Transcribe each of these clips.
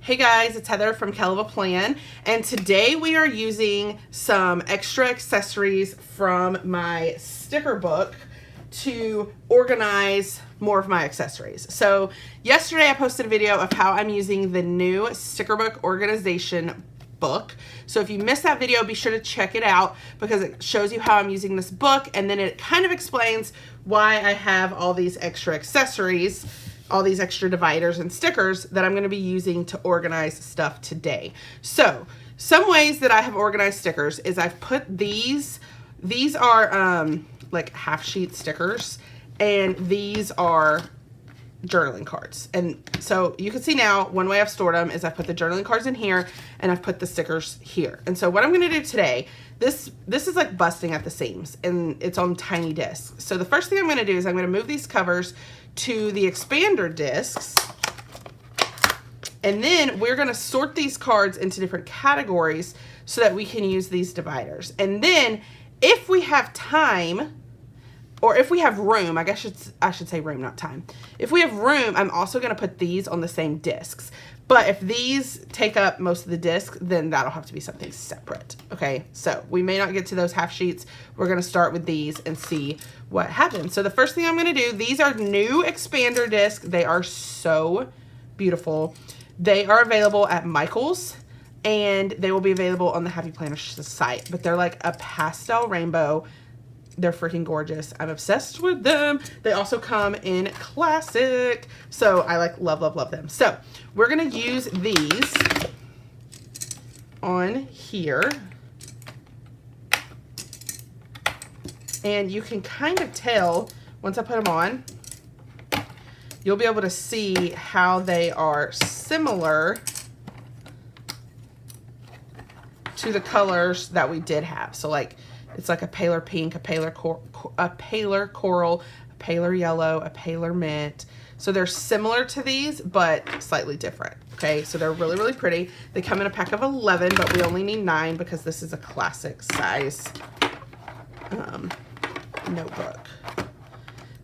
Hey guys, it's Heather from Kell of a Plan, and today we are using some extra accessories from my sticker book to organize more of my accessories. So yesterday I posted a video of how I'm using the new sticker book organization book. So if you missed that video, be sure to check it out because it shows you how I'm using this book, and then it kind of explains why I have all these extra accessories, all these extra dividers and stickers that I'm going to be using to organize stuff today. So some ways that I have organized stickers is I've put these are like half sheet stickers, and these are journaling cards. And so you can see now one way I've stored them is I've put the journaling cards in here and I've put the stickers here. And so what I'm going to do today, this is like busting at the seams and it's on tiny discs. So the first thing I'm going to do is I'm going to move these covers to the expander discs, and then we're going to sort these cards into different categories so that we can use these dividers. And then if we have time, or if we have room, I guess I should say room, not time. If we have room, I'm also going to put these on the same discs. But if these take up most of the disc, then that'll have to be something separate. Okay, so we may not get to those half sheets. We're going to start with these and see what happens. So the first thing I'm going to do, these are new expander discs. They are so beautiful. They are available at Michael's, and they will be available on the Happy Planner site. But they're like a pastel rainbow. They're freaking gorgeous. I'm obsessed with them. They also come in classic. So I like love, love, love them. So we're going to use these on here. And you can kind of tell once I put them on, you'll be able to see how they are similar to the colors that we did have. So like, it's like a paler pink, a paler coral, a paler yellow, a paler mint. So they're similar to these, but slightly different. Okay, so they're really, really pretty. They come in a pack of 11, but we only need 9 because this is a classic size notebook.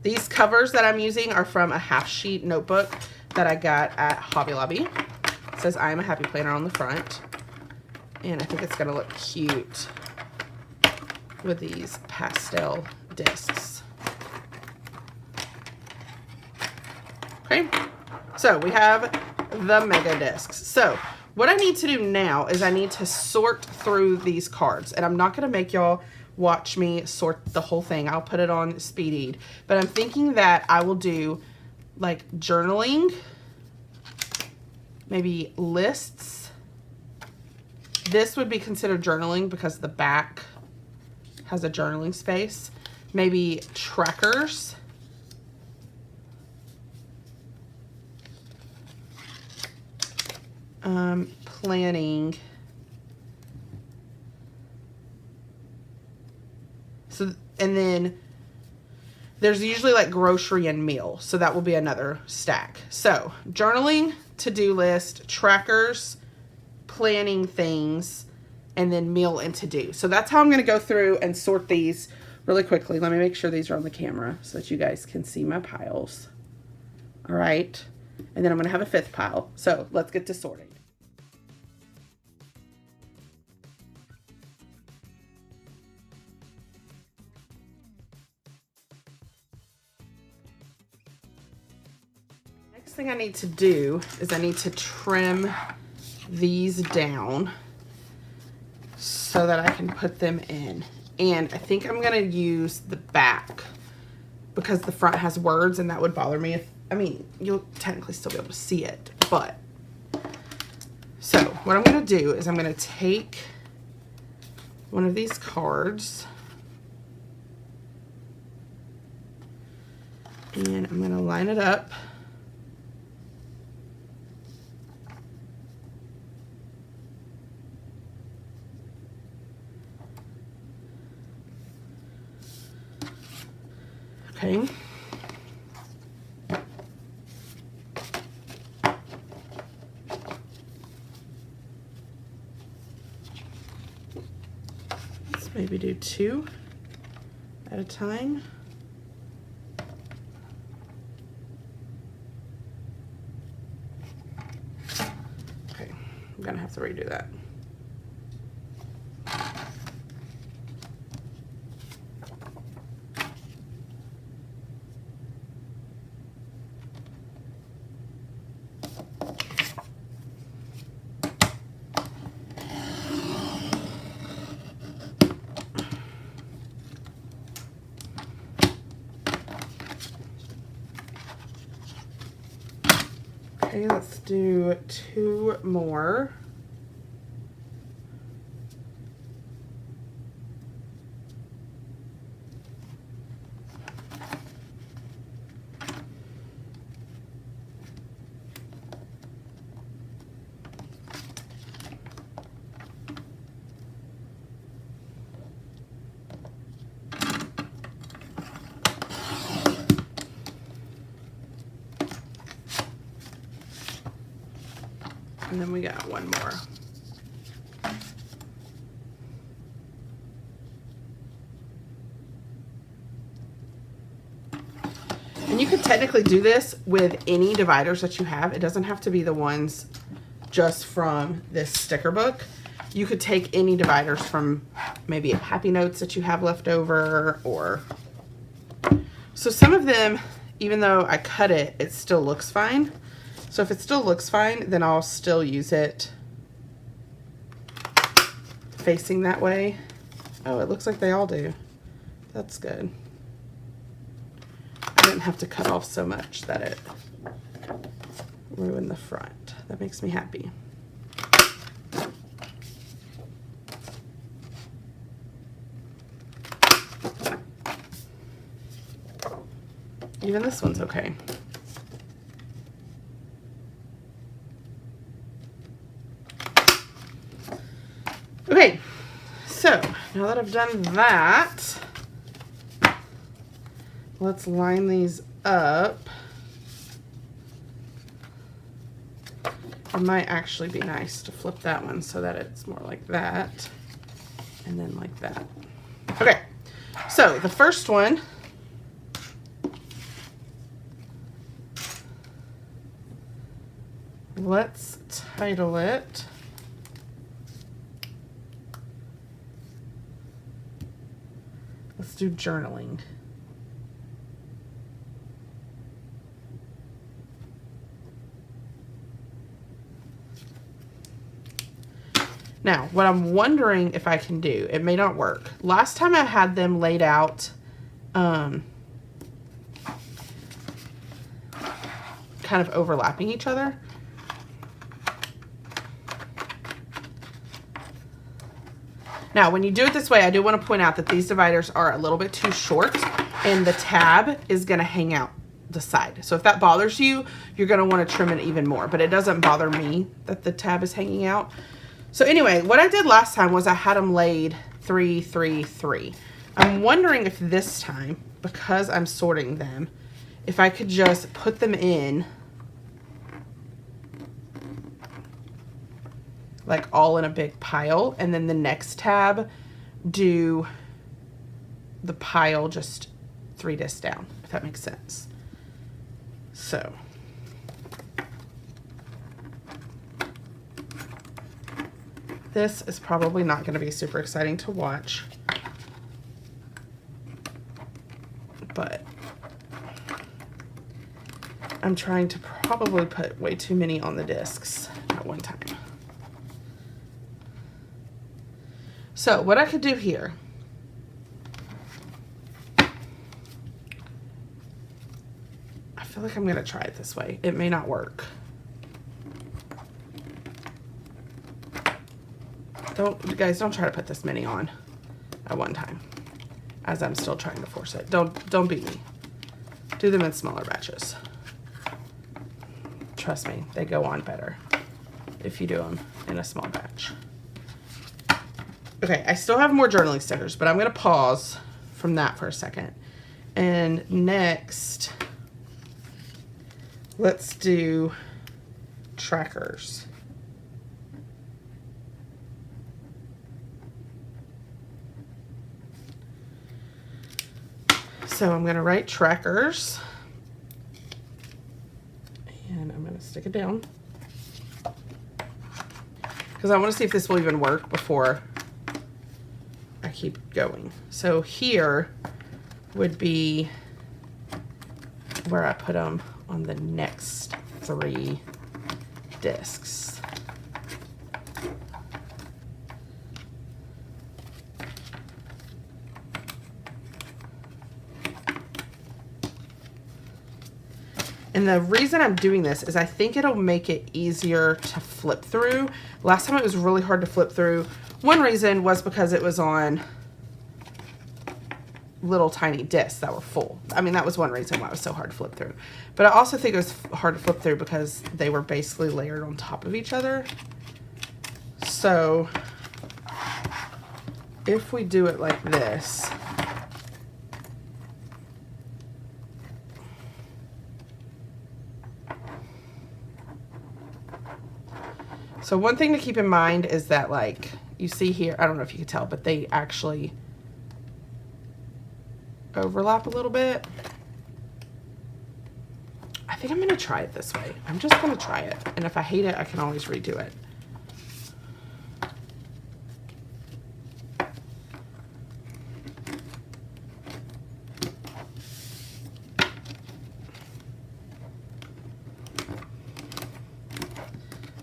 These covers that I'm using are from a half sheet notebook that I got at Hobby Lobby. It says I am a happy planner on the front. And I think it's gonna look cute with these pastel discs. Okay, so we have the mega discs. So what I need to do now is I need to sort through these cards, and I'm not going to make y'all watch me sort the whole thing. I'll put it on speed, but I'm thinking that I will do like journaling, maybe lists. This would be considered journaling because the back has a journaling space. Maybe trackers. Planning. So, and then there's usually like grocery and meal. So that will be another stack. So journaling, to-do list, trackers, planning things, and then meal and to-do. So that's how I'm going to go through and sort these really quickly. Let me make sure these are on the camera so that you guys can see my piles. All right. And then I'm going to have a 5th pile. So let's get to sorting. Next thing I need to do is I need to trim these down so that I can put them in. And I think I'm going to use the back because the front has words, and that would bother me if, I mean, you'll technically still be able to see it, but. So what I'm going to do is I'm going to take one of these cards and I'm going to line it up. Okay. Let's maybe do 2 at a time. have to redo that. Okay, let's do 2 more. And then we got 1 more. And you could technically do this with any dividers that you have. It doesn't have to be the ones just from this sticker book. You could take any dividers from maybe Happy Notes that you have left over, or... So some of them, even though I cut it, it still looks fine. So if it still looks fine, then I'll still use it facing that way. Oh, it looks like they all do. That's good. I didn't have to cut off so much that it ruined the front. That makes me happy. Even this one's okay. Okay, so now that I've done that, let's line these up. It might actually be nice to flip that one so that it's more like that, and then like that. Okay, so the first one, let's title it Let's do journaling. Now, what I'm wondering if I can do, it may not work. Last time I had them laid out kind of overlapping each other. Now, when you do it this way, I do want to point out that these dividers are a little bit too short and the tab is going to hang out the side. So if that bothers you, you're going to want to trim it even more, but it doesn't bother me that the tab is hanging out. So anyway, what I did last time was I had them laid 3, 3, 3. I'm wondering if this time, because I'm sorting them, if I could just put them in like all in a big pile, and then the next tab do the pile just 3 discs down, if that makes sense. So this is probably not going to be super exciting to watch, but I'm trying to probably put way too many on the discs at one time. So what I could do here, I feel like I'm going to try it this way. It may not work. Guys, don't try to put this many on at one time, as I'm still trying to force it. Don't beat me. Do them in smaller batches. Trust me, they go on better if you do them in a small batch. Okay, I still have more journaling stickers, but I'm going to pause from that for a second. And next, let's do trackers. So I'm going to write trackers, and I'm going to stick it down. because I want to see if this will even work before I keep going. So here would be where I put them on the next 3 discs. And the reason I'm doing this is I think it'll make it easier to flip through. Last time it was really hard to flip through. One reason was because it was on little tiny discs that were full. I mean, that was one reason why it was so hard to flip through. But I also think it was hard to flip through because they were basically layered on top of each other. So if we do it like this, so one thing to keep in mind is that, like, you see here, I don't know if you can tell, but they actually overlap a little bit. I think I'm going to try it this way. I'm just going to try it. And if I hate it, I can always redo it.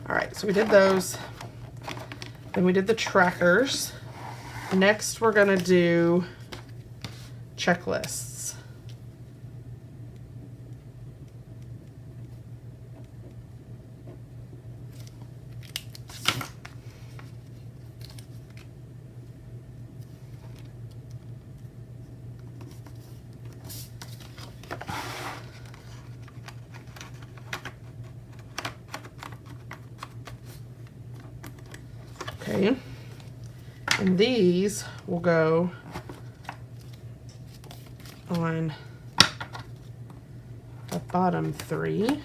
All right, so we did those. Then we did the trackers. Next, we're going to do checklists. Okay, and these will go on the bottom 3.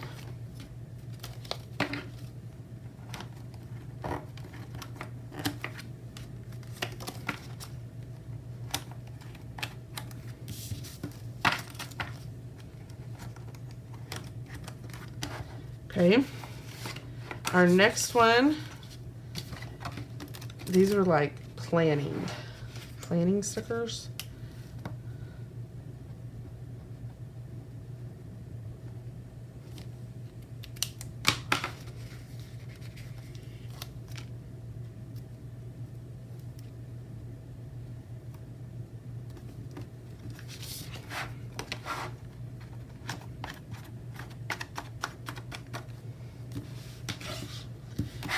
Okay, our next one, these are like planning stickers.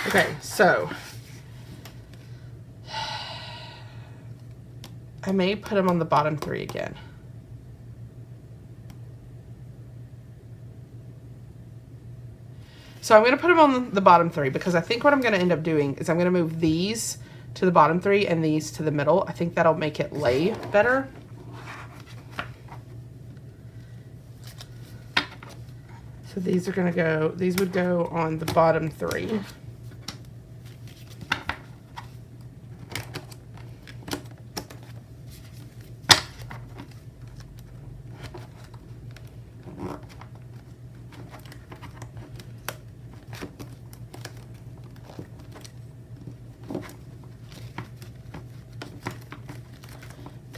Okay, so I may put them on the bottom 3 again. So I'm going to put them on the bottom 3 because I think what I'm going to end up doing is I'm going to move these to the bottom 3 and these to the middle. I think that'll make it lay better. So these are going to go, these would go on the bottom 3.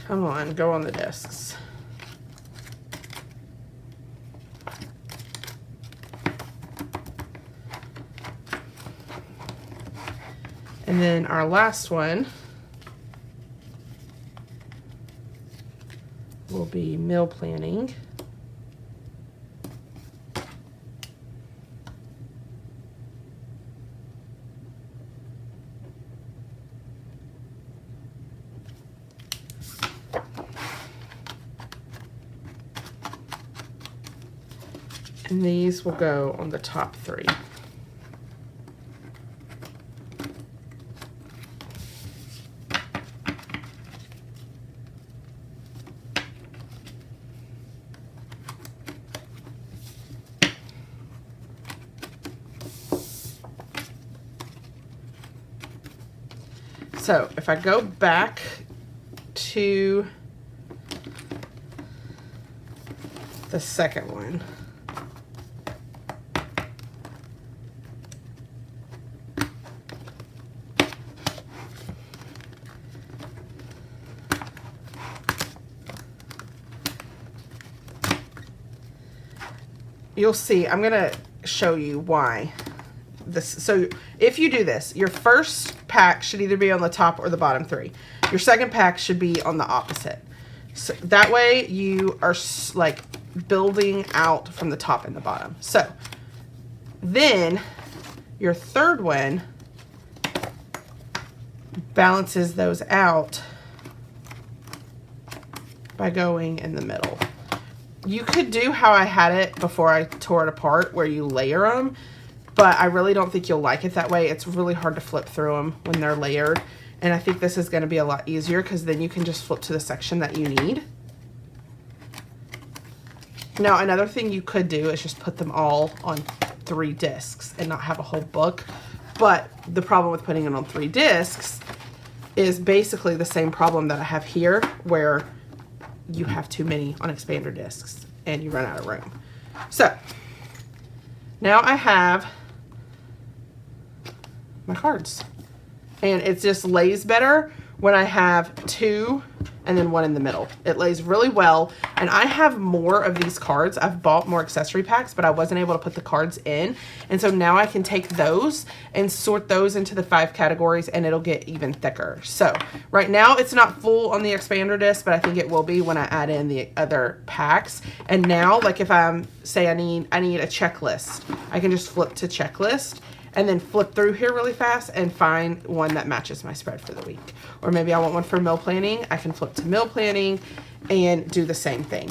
Come on, go on the discs. And then our last one will be meal planning. And these will go on the top 3. So if I go back to the second one, you'll see, I'm going to show you why this. So if you do this, your first pack should either be on the top or the bottom 3. Your second pack should be on the opposite. So that way you are like building out from the top and the bottom. So then your third one balances those out by going in the middle. You could do how I had it before I tore it apart, where you layer them, but I really don't think you'll like it that way. It's really hard to flip through them when they're layered, and I think this is going to be a lot easier because then you can just flip to the section that you need. Now, another thing you could do is just put them all on 3 discs and not have a whole book, but the problem with putting it on 3 discs is basically the same problem that I have here, where you have too many on expander discs and you run out of room. So now I have my cards, and it just lays better when I have 2 and then 1 in the middle. It lays really well, and I have more of these cards. I've bought more accessory packs, but I wasn't able to put the cards in, and so now I can take those and sort those into the 5 categories, and it'll get even thicker. So right now it's not full on the expander disc, but I think it will be when I add in the other packs. And now, like if I'm say I need a checklist, I can just flip to checklist and then flip through here really fast and find one that matches my spread for the week. Or maybe I want one for meal planning. I can flip to meal planning and do the same thing.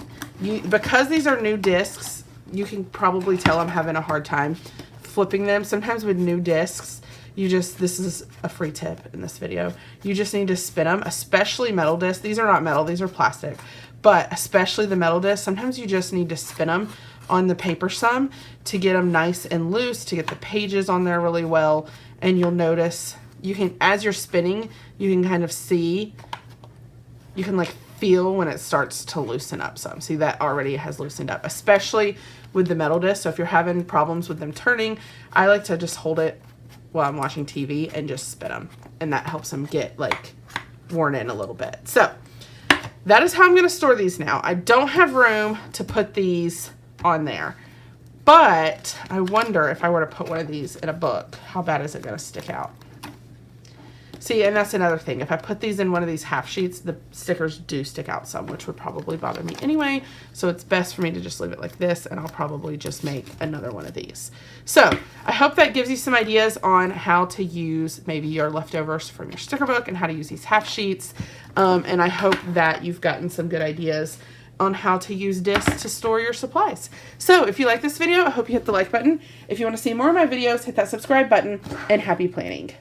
Because these are new discs, you can probably tell I'm having a hard time flipping them. Sometimes with new discs, this is a free tip in this video, you just need to spin them, especially metal discs. These are not metal, these are plastic, but especially the metal discs, sometimes you just need to spin them on the paper some to get them nice and loose, to get the pages on there really well. And you'll notice you can, as you're spinning, you can kind of see, you can like feel when it starts to loosen up some. See, that already has loosened up, especially with the metal disc. So if you're having problems with them turning, I like to just hold it while I'm watching TV and just spin them, and that helps them get like worn in a little bit. So that is how I'm going to store these now. I don't have room to put these on there, but I wonder if I were to put one of these in a book, how bad is it going to stick out? See, and that's another thing. If I put these in one of these half sheets, the stickers do stick out some, which would probably bother me anyway. So it's best for me to just leave it like this, and I'll probably just make another one of these. So I hope that gives you some ideas on how to use maybe your leftovers from your sticker book and how to use these half sheets. And I hope that you've gotten some good ideas on how to use discs to store your supplies. So if you like this video, I hope you hit the like button. If you want to see more of my videos, hit that subscribe button, and happy planning.